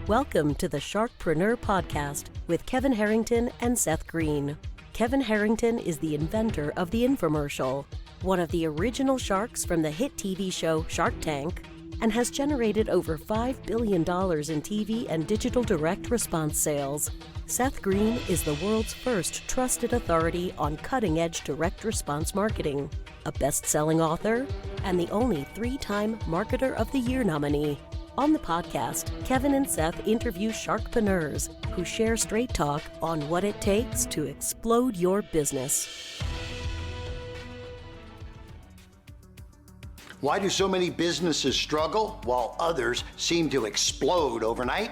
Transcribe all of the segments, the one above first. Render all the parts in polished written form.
Welcome to the Sharkpreneur podcast with Kevin Harrington and Seth Greene. Kevin Harrington is the inventor of the infomercial, one of the original sharks from the hit TV show Shark Tank, and has generated over $5 billion in TV and digital direct response sales. Seth Greene is the world's first trusted authority on cutting-edge direct response marketing, a best-selling author, and the only 3-time Marketer of the Year nominee. On the podcast, Kevin and Seth interview Sharkpreneurs who share straight talk on what it takes to explode your business. Why do so many businesses struggle while others seem to explode overnight?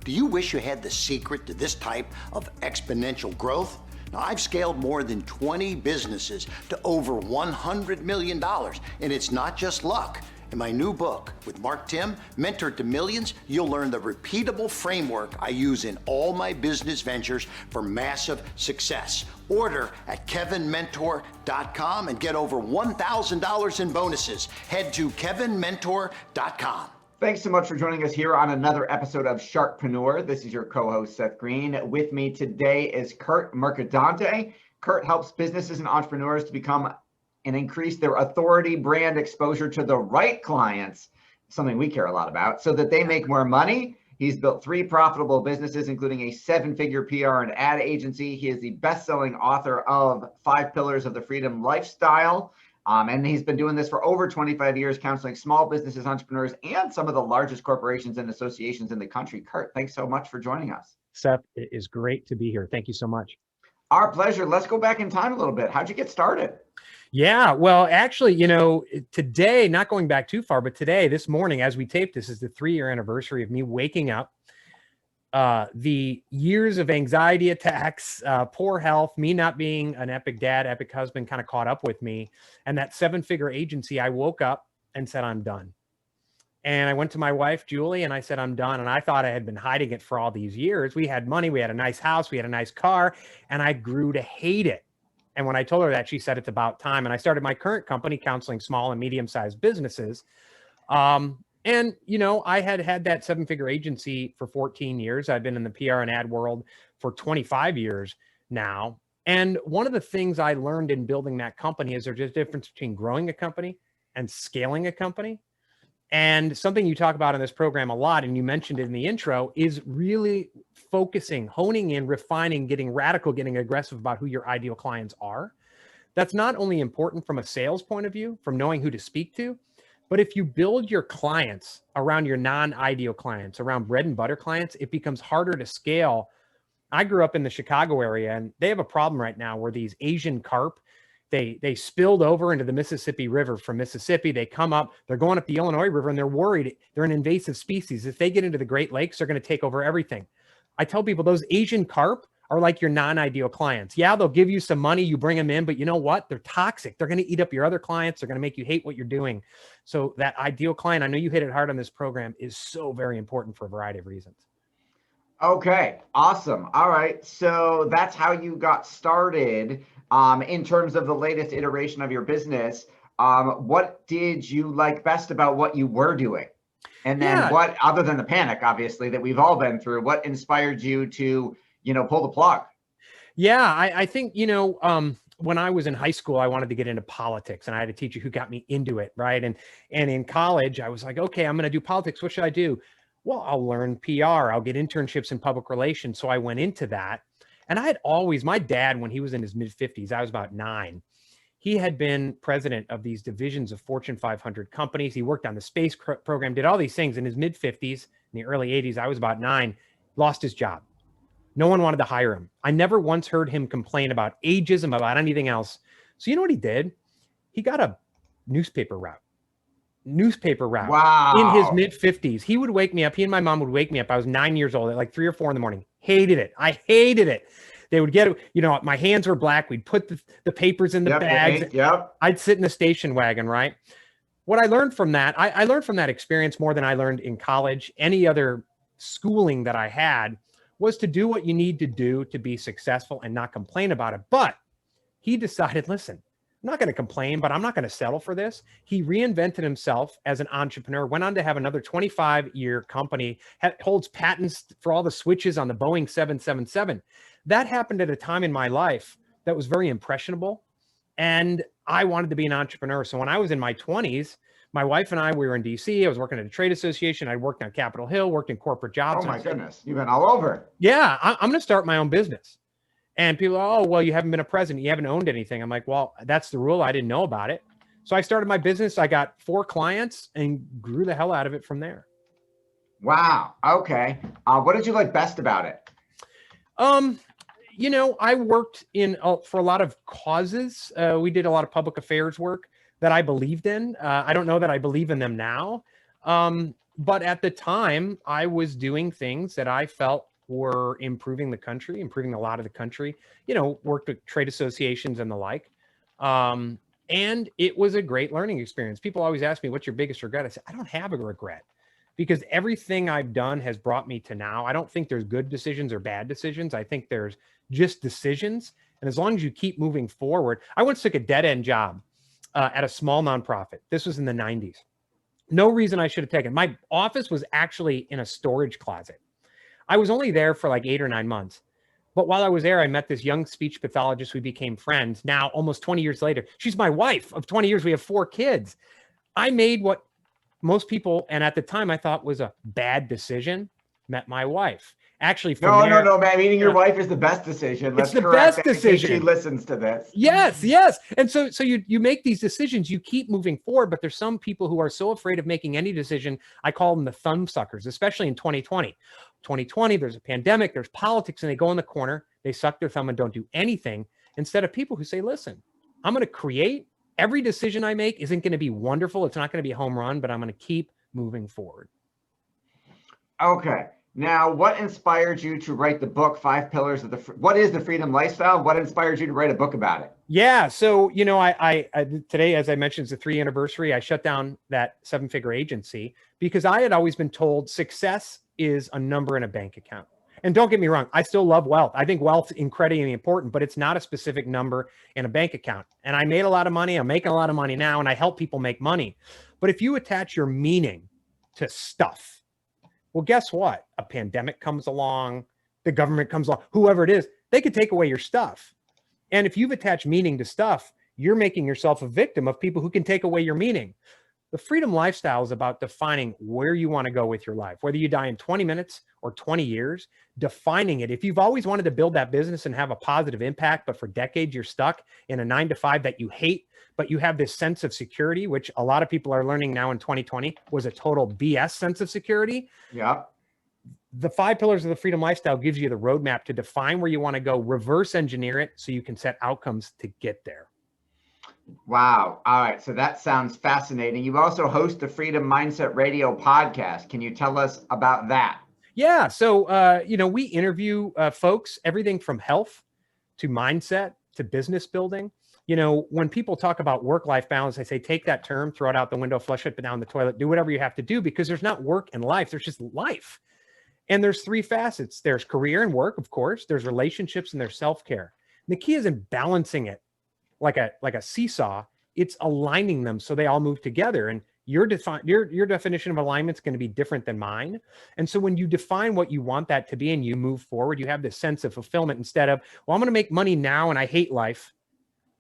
Do you wish you had the secret to this type of exponential growth? Now, I've scaled more than 20 businesses to over $100 million, and it's not just luck. In my new book with Mark Tim, Mentor to Millions, you'll learn the repeatable framework I use in all my business ventures for massive success. Order at kevinmentor.com and get over $1,000 in bonuses. Head to kevinmentor.com. Thanks so much for joining us here on another episode of Sharkpreneur. This is your co-host, Seth Greene. With me today is Curt Mercadante. Curt helps businesses and entrepreneurs to become and increase their authority, brand exposure to the right clients, something we care a lot about, so that they make more money. He's built 3 profitable businesses, including a 7-figure PR and ad agency. He is the best-selling author of 5 Pillars of the Freedom Lifestyle. And he's been doing this for over 25 years, counseling small businesses, entrepreneurs, and some of the largest corporations and associations in the country. Curt, thanks so much for joining us. Seth, it is great to be here. Thank you so much. Our pleasure. Let's go back in time a little bit. How'd you get started? Yeah, well, actually, today, not going back too far, but today, this morning, as we tape this, is the 3-year anniversary of me waking up. The years of anxiety attacks, poor health, me not being an epic dad, epic husband kind of caught up with me. And that 7-figure agency, I woke up and said, I'm done. And I went to my wife, Julie, and I said, I'm done. And I thought I had been hiding it for all these years. We had money, we had a nice house, we had a nice car, and I grew to hate it. And when I told her that, she said it's about time. And I started my current company counseling small and medium-sized businesses. I had that 7-figure agency for 14 years. I've been in the PR and ad world for 25 years now. And one of the things I learned in building that company is there's a difference between growing a company and scaling a company. And something you talk about in this program a lot, and you mentioned it in the intro, is really focusing, honing in, refining, getting radical, getting aggressive about who your ideal clients are. That's not only important from a sales point of view, from knowing who to speak to, but if you build your clients around your non-ideal clients, around bread and butter clients, it becomes harder to scale. I grew up in the Chicago area, and they have a problem right now where these Asian carp, they spilled over into the Mississippi River from Mississippi. They come up, they're going up the Illinois River, and they're worried. They're an invasive species. If they get into the Great Lakes, they're going to take over everything. I tell people those Asian carp are like your non-ideal clients. Yeah, they'll give you some money, you bring them in, but you know what? They're toxic. They're going to eat up your other clients. They're going to make you hate what you're doing. So that ideal client, I know you hit it hard on this program, is so very important for a variety of reasons. Okay, awesome. All right, so that's how you got started. In terms of the latest iteration of your business, what did you like best about what you were doing? And then what, other than the panic, obviously, that we've all been through, what inspired you to, pull the plug? Yeah, I think, when I was in high school, I wanted to get into politics, and I had a teacher who got me into it, right? And in college, I was like, okay, I'm going to do politics. What should I do? Well, I'll learn PR. I'll get internships in public relations. So I went into that. And I had always, my dad, when he was in his mid-50s, I was about 9, he had been president of these divisions of Fortune 500 companies. He worked on the space program, did all these things in his mid-50s. In the early 80s, I was about 9, lost his job. No one wanted to hire him. I never once heard him complain about ageism, about anything else. So you know what he did? He got a newspaper route. Wow. In his mid-50s. He would wake me up. He and my mom would wake me up. I was 9 years old at like 3 or 4 in the morning. Hated it. I hated it. They would get, my hands were black. We'd put the papers in the bags. I'd sit in the station wagon, right? What I learned from that, I learned from that experience more than I learned in college. Any other schooling that I had was to do what you need to do to be successful and not complain about it. But he decided, listen, I'm not going to complain, but I'm not going to settle for this. He reinvented himself as an entrepreneur, went on to have another 25-year company, holds patents for all the switches on the Boeing 777. That happened at a time in my life that was very impressionable. And I wanted to be an entrepreneur. So when I was in my 20s, my wife and I, we were in DC. I was working at a trade association. I worked on Capitol Hill, worked in corporate jobs. Oh my goodness. You've been all over. Yeah, I'm going to start my own business. And people are, oh, well, you haven't been a president. You haven't owned anything. I'm like, well, that's the rule. I didn't know about it. So I started my business. I got 4 clients and grew the hell out of it from there. Wow. Okay. What did you like best about it? You know, I worked for a lot of causes. We did a lot of public affairs work that I believed in. I don't know that I believe in them now. But at the time, I was doing things that I felt were improving the country, improving a lot of the country, you know, worked with trade associations and the like. And it was a great learning experience. People always ask me, what's your biggest regret? I say, I don't have a regret, because everything I've done has brought me to now. I don't think there's good decisions or bad decisions. I think there's just decisions. And as long as you keep moving forward, I once took a dead end job at a small nonprofit. This was in the 90s. No reason I should have taken it. My office was actually in a storage closet. I was only there for like 8 or 9 months. But while I was there, I met this young speech pathologist. We became friends. Now, almost 20 years later, she's my wife of 20 years. We have 4 kids. I made what most people, and at the time I thought was a bad decision, met my wife. Actually, no, man. Meeting your wife is the best decision. It's the best decision. She listens to this. Yes. And so you make these decisions, you keep moving forward, but there's some people who are so afraid of making any decision. I call them the thumb suckers, especially in 2020. 2020, there's a pandemic, there's politics, and they go in the corner, they suck their thumb and don't do anything, instead of people who say, listen, I'm going to create. Every decision I make isn't going to be wonderful. It's not going to be a home run, but I'm going to keep moving forward. Okay. Now, what inspired you to write the book, 5 Pillars of the, what is the Freedom Lifestyle? What inspired you to write a book about it? Yeah. So, you know, I today, as I mentioned, it's the 3 anniversary. I shut down that 7-figure agency because I had always been told success is a number in a bank account. And don't get me wrong, I still love wealth. I think wealth is incredibly important, but it's not a specific number in a bank account. And I made a lot of money. I'm making a lot of money now, and I help people make money. But if you attach your meaning to stuff, well, guess what? A pandemic comes along, the government comes along, whoever it is, they could take away your stuff. And if you've attached meaning to stuff, you're making yourself a victim of people who can take away your meaning. The freedom lifestyle is about defining where you want to go with your life, whether you die in 20 minutes or 20 years, defining it. If you've always wanted to build that business and have a positive impact, but for decades you're stuck in a 9-to-5 that you hate, but you have this sense of security, which a lot of people are learning now in 2020 was a total BS sense of security. Yeah. The 5 pillars of the freedom lifestyle gives you the roadmap to define where you want to go, reverse engineer it so you can set outcomes to get there. Wow. All right. So that sounds fascinating. You also host the Freedom Mindset Radio podcast. Can you tell us about that? Yeah. So, you know, we interview folks, everything from health to mindset to business building. You know, when people talk about work-life balance, I say, take that term, throw it out the window, flush it down the toilet, do whatever you have to do, because there's not work and life. There's just life. And there's 3 facets. There's career and work, of course. There's relationships and there's self-care. And the key isn't balancing it like a seesaw. It's aligning them so they all move together. And your definition of alignment is going to be different than mine. And so when you define what you want that to be and you move forward, you have this sense of fulfillment instead of, well, I'm going to make money now and I hate life.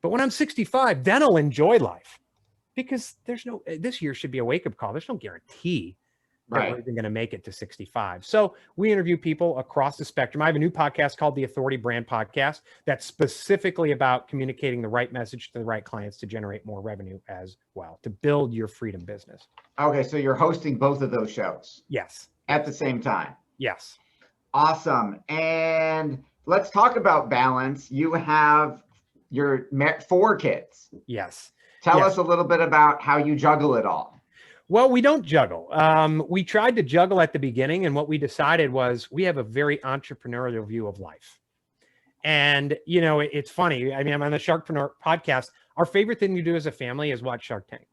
But when I'm 65, then I'll enjoy life. Because this year should be a wake-up call. There's no guarantee that we're even going to make it to 65. So we interview people across the spectrum. I have a new podcast called the Authority Brand Podcast that's specifically about communicating the right message to the right clients to generate more revenue as well, to build your freedom business. Okay, so you're hosting both of those shows? Yes. At the same time? Yes. Awesome. And let's talk about balance. You have your 4 kids. Yes. Tell us a little bit about how you juggle it all. Well, we don't juggle. We tried to juggle at the beginning, and what we decided was we have a very entrepreneurial view of life. And, you know, it's funny. I mean, I'm on the Sharkpreneur podcast. Our favorite thing to do as a family is watch Shark Tank.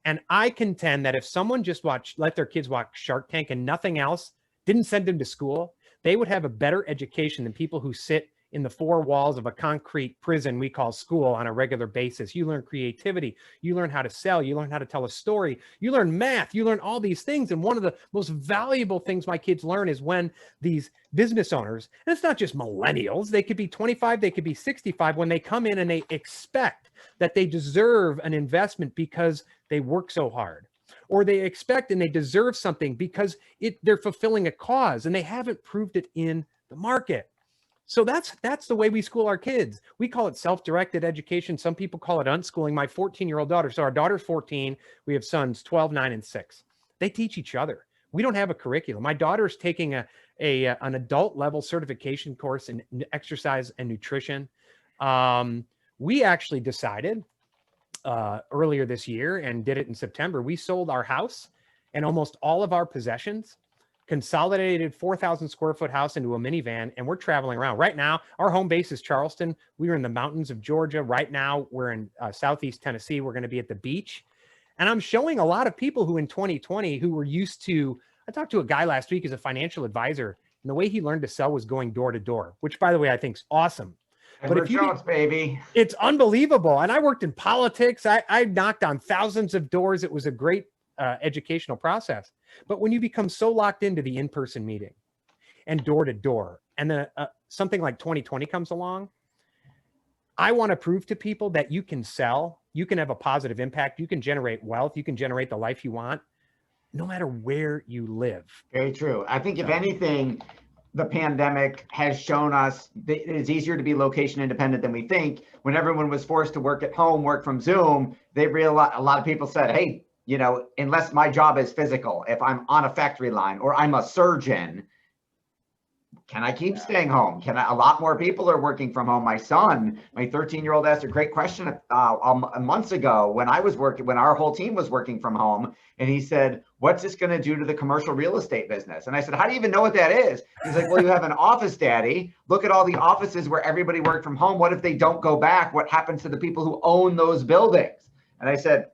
And I contend that if someone just let their kids watch Shark Tank and nothing else, didn't send them to school, they would have a better education than people who sit in the four walls of a concrete prison we call school on a regular basis. You learn creativity, you learn how to sell, you learn how to tell a story, you learn math, you learn all these things. And one of the most valuable things my kids learn is when these business owners, and it's not just millennials, they could be 25, they could be 65, when they come in and they expect that they deserve an investment because they work so hard, or they expect and they deserve something because they're fulfilling a cause and they haven't proved it in the market. So that's the way we school our kids. We call it self-directed education. Some people call it unschooling. My 14-year-old daughter, so our daughter's 14, we have sons 12, 9, and 6. They teach each other. We don't have a curriculum. My daughter's taking an adult level certification course in exercise and nutrition. We actually decided earlier this year and did it in September. We sold our house and almost all of our possessions, consolidated 4,000 square foot house into a minivan, and we're traveling around. Right now, our home base is Charleston. We are in the mountains of Georgia. Right now, we're in Southeast Tennessee. We're going to be at the beach. And I'm showing a lot of people who in 2020 who were used to, I talked to a guy last week as a financial advisor, and the way he learned to sell was going door to door, which, by the way, I think is awesome. But if you, baby, it's unbelievable. And I worked in politics. I knocked on thousands of doors. It was a great educational process. But when you become so locked into the in-person meeting and door to door, and then something like 2020 comes along, I want to prove to people that you can sell, you can have a positive impact, you can generate wealth, you can generate the life you want, no matter where you live. Very true. I think if anything, the pandemic has shown us that it is easier to be location independent than we think. When everyone was forced to work at home, work from Zoom, they realized, a lot of people said, hey, you know, unless my job is physical, if I'm on a factory line or I'm a surgeon, can I keep staying home? A lot more people are working from home. My son, my 13-year-old asked a great question months ago when our whole team was working from home. And he said, what's this going to do to the commercial real estate business? And I said, how do you even know what that is? He's like, well, you have an office, Daddy. Look at all the offices where everybody worked from home. What if they don't go back? What happens to the people who own those buildings? And I said,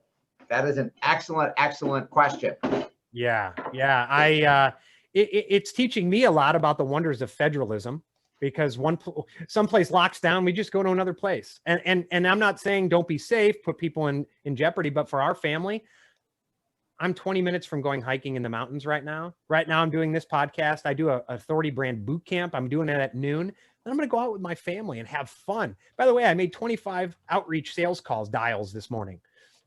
that is an excellent, excellent question. Yeah. It's teaching me a lot about the wonders of federalism, because someplace locks down, we just go to another place. And I'm not saying don't be safe, put people in jeopardy, but for our family, I'm 20 minutes from going hiking in the mountains right now. Right now, I'm doing this podcast. I do a Authority Brand boot camp. I'm doing it at noon. And I'm going to go out with my family and have fun. By the way, I made 25 outreach sales dials this morning.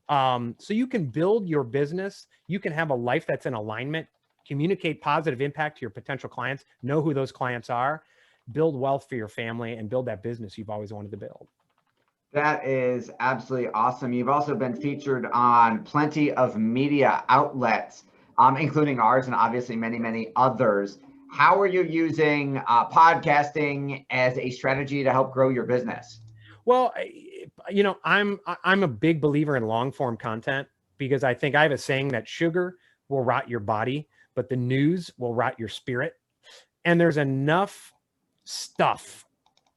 So you can build your business. You can have a life that's in alignment, communicate positive impact to your potential clients, know who those clients are, build wealth for your family, and build that business you've always wanted to build. That is absolutely awesome. You've also been featured on plenty of media outlets, including ours and obviously many, many others. How are you using podcasting as a strategy to help grow your business? Well, you know, I'm a big believer in long form content, because I think I have a saying that sugar will rot your body, but the news will rot your spirit. And there's enough stuff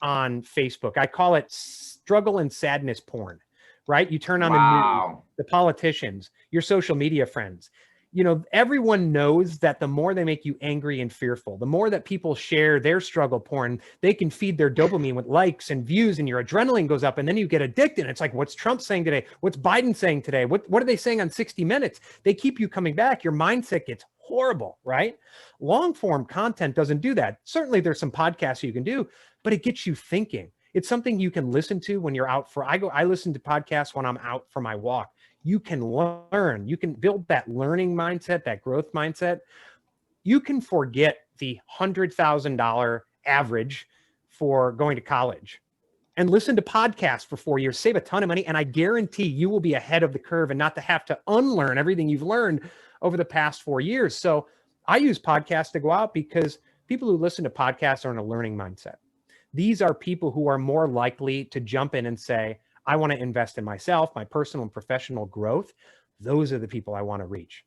on Facebook. I call it struggle and sadness porn, right? You turn on the news, the politicians, your social media friends. You know, everyone knows that the more they make you angry and fearful, the more that people share their struggle porn, they can feed their dopamine with likes and views, and your adrenaline goes up, and then you get addicted. It's like, what's Trump saying today? What's Biden saying today? What are they saying on 60 Minutes? They keep you coming back. Your mindset gets horrible, right? Long form content doesn't do that. Certainly there's some podcasts you can do, but it gets you thinking. It's something you can listen to when you're out I listen to podcasts when I'm out for my walk. You can learn, you can build that learning mindset, that growth mindset. You can forget the $100,000 average for going to college and listen to podcasts for 4 years, save a ton of money. And I guarantee you will be ahead of the curve and not to have to unlearn everything you've learned over the past 4 years. So I use podcasts to go out, because people who listen to podcasts are in a learning mindset. These are people who are more likely to jump in and say, I want to invest in myself, my personal and professional growth. Those are the people I want to reach.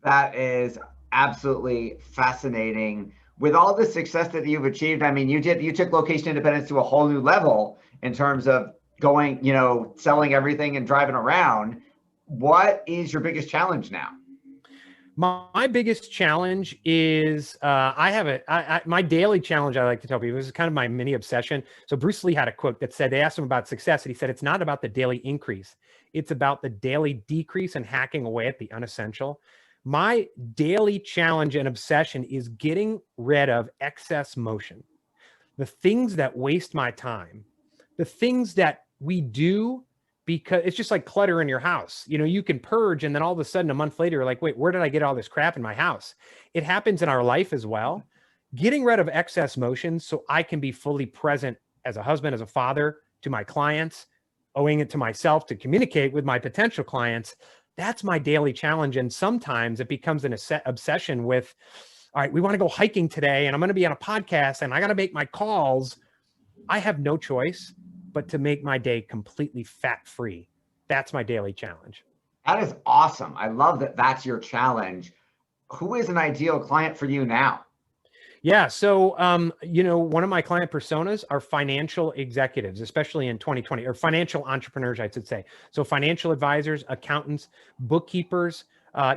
That is absolutely fascinating. With all the success that you've achieved, I mean, you took location independence to a whole new level in terms of going, you know, selling everything and driving around. What is your biggest challenge now? My biggest challenge is my daily challenge. I like to tell people, this is kind of my mini obsession. So Bruce Lee had a quote that said, they asked him about success, and he said, it's not about the daily increase. It's about the daily decrease and hacking away at the unessential. My daily challenge and obsession is getting rid of excess motion, the things that waste my time, the things that we do because it's just like clutter in your house. You know, you can purge, and then all of a sudden a month later, you're like, wait, where did I get all this crap in my house? It happens in our life as well. Getting rid of excess motion so I can be fully present as a husband, as a father, to my clients, owing it to myself to communicate with my potential clients. That's my daily challenge. And sometimes it becomes an obsession with, all right, we want to go hiking today, and I'm going to be on a podcast, and I got to make my calls. I have no choice but to make my day completely fat-free. That's my daily challenge. That is awesome. I love that that's your challenge. Who is an ideal client for you now? Yeah. So, you know, one of my client personas are financial executives, especially in 2020, or financial entrepreneurs, I should say. So financial advisors, accountants, bookkeepers,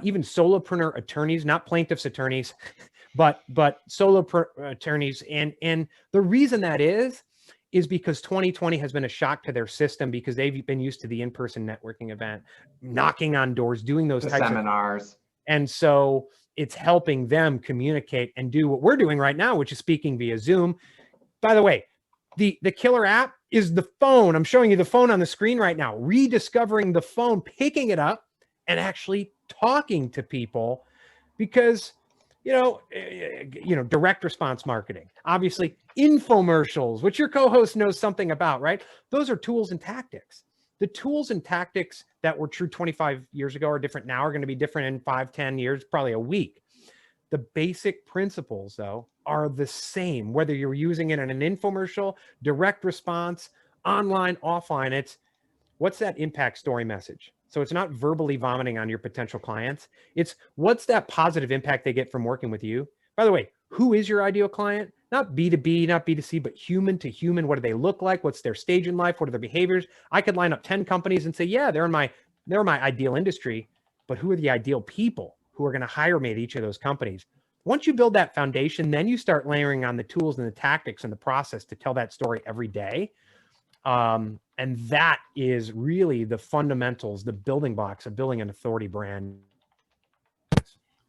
even solopreneur attorneys, not plaintiffs attorneys, but solopreneur attorneys. And the reason that is because 2020 has been a shock to their system, because they've been used to the in-person networking event, knocking on doors, doing those types of seminars. And so it's helping them communicate and do what we're doing right now, which is speaking via Zoom. By the way, the killer app is the phone. I'm showing you the phone on the screen right now, rediscovering the phone, picking it up and actually talking to people, because you know, direct response marketing, obviously infomercials, which your co-host knows something about, right? Those are tools and tactics. The tools and tactics that were true 25 years ago are different now, are going to be different in 5, 10 years, probably a week. The basic principles, though, are the same, whether you're using it in an infomercial, direct response, online, offline. It's what's that impact story message? So it's not verbally vomiting on your potential clients. It's what's that positive impact they get from working with you? By the way, who is your ideal client? Not B2B, not B2C, but human to human. What do they look like? What's their stage in life? What are their behaviors? I could line up 10 companies and say, yeah, they're my ideal industry, but who are the ideal people who are going to hire me at each of those companies? Once you build that foundation, then you start layering on the tools and the tactics and the process to tell that story every day. And that is really the fundamentals, the building blocks of building an authority brand.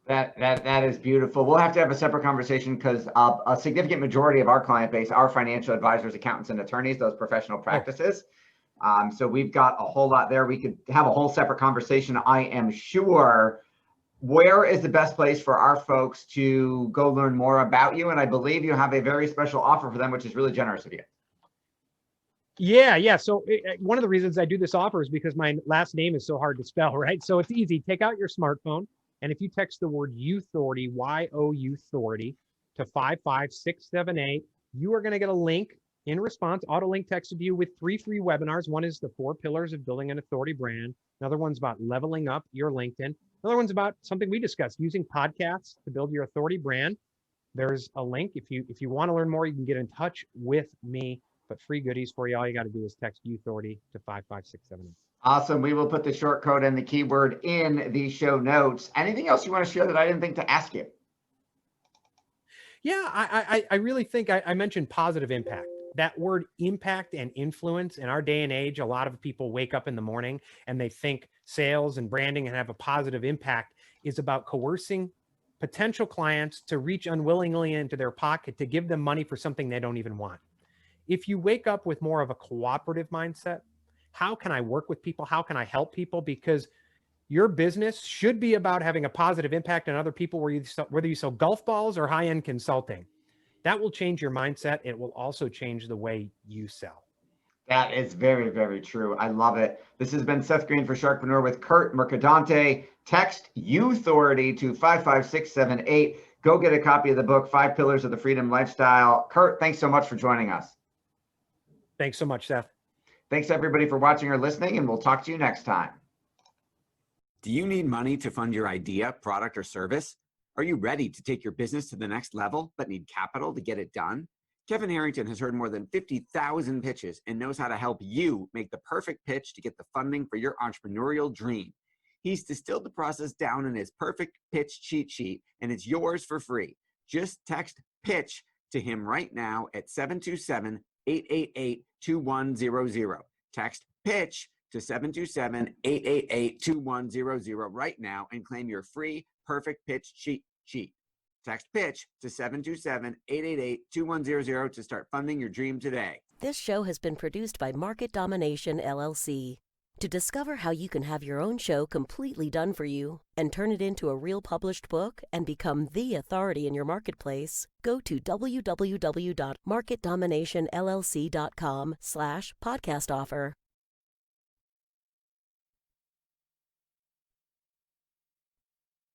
That is beautiful. We'll have to have a separate conversation, because a significant majority of our client base are financial advisors, accountants, and attorneys, those professional practices. So we've got a whole lot there. We could have a whole separate conversation, I am sure. Where is the best place for our folks to go learn more about you? And I believe you have a very special offer for them, which is really generous of you. Yeah. So one of the reasons I do this offer is because my last name is so hard to spell, right? So it's easy. Take out your smartphone, and if you text the word Youthority, Y-O-U Authority, to 55678, you are going to get a link in response. Auto-link texted you with 3 free webinars. One is the 4 pillars of building an authority brand. Another one's about leveling up your LinkedIn. Another one's about something we discussed, using podcasts to build your authority brand. There's a link. If you want to learn more, you can get in touch with me. But free goodies for you. All you got to do is text Youthority to 55678. Awesome. We will put the short code and the keyword in the show notes. Anything else you want to share that I didn't think to ask you? Yeah, I really think I mentioned positive impact. That word impact and influence, in our day and age, a lot of people wake up in the morning and they think sales and branding and have a positive impact is about coercing potential clients to reach unwillingly into their pocket to give them money for something they don't even want. If you wake up with more of a cooperative mindset, how can I work with people? How can I help people? Because your business should be about having a positive impact on other people, whether you sell golf balls or high-end consulting. That will change your mindset. It will also change the way you sell. That is very, very true. I love it. This has been Seth Greene for Sharkpreneur with Curt Mercadante. Text Youthority to 55678. Go get a copy of the book, 5 Pillars of the Freedom Lifestyle. Curt, thanks so much for joining us. Thanks so much, Seth. Thanks everybody for watching or listening, and we'll talk to you next time. Do you need money to fund your idea, product, or service? Are you ready to take your business to the next level but need capital to get it done? Kevin Harrington has heard more than 50,000 pitches and knows how to help you make the perfect pitch to get the funding for your entrepreneurial dream. He's distilled the process down in his perfect pitch cheat sheet, and it's yours for free. Just text PITCH to him right now at 727-888-2100. Text PITCH to 727-888-2100 right now and claim your free perfect pitch cheat sheet. Text PITCH to 727-888-2100 to start funding your dream today. This show has been produced by Market Domination, LLC. To discover how you can have your own show completely done for you and turn it into a real published book and become the authority in your marketplace, go to www.marketdominationllc.com/podcast offer.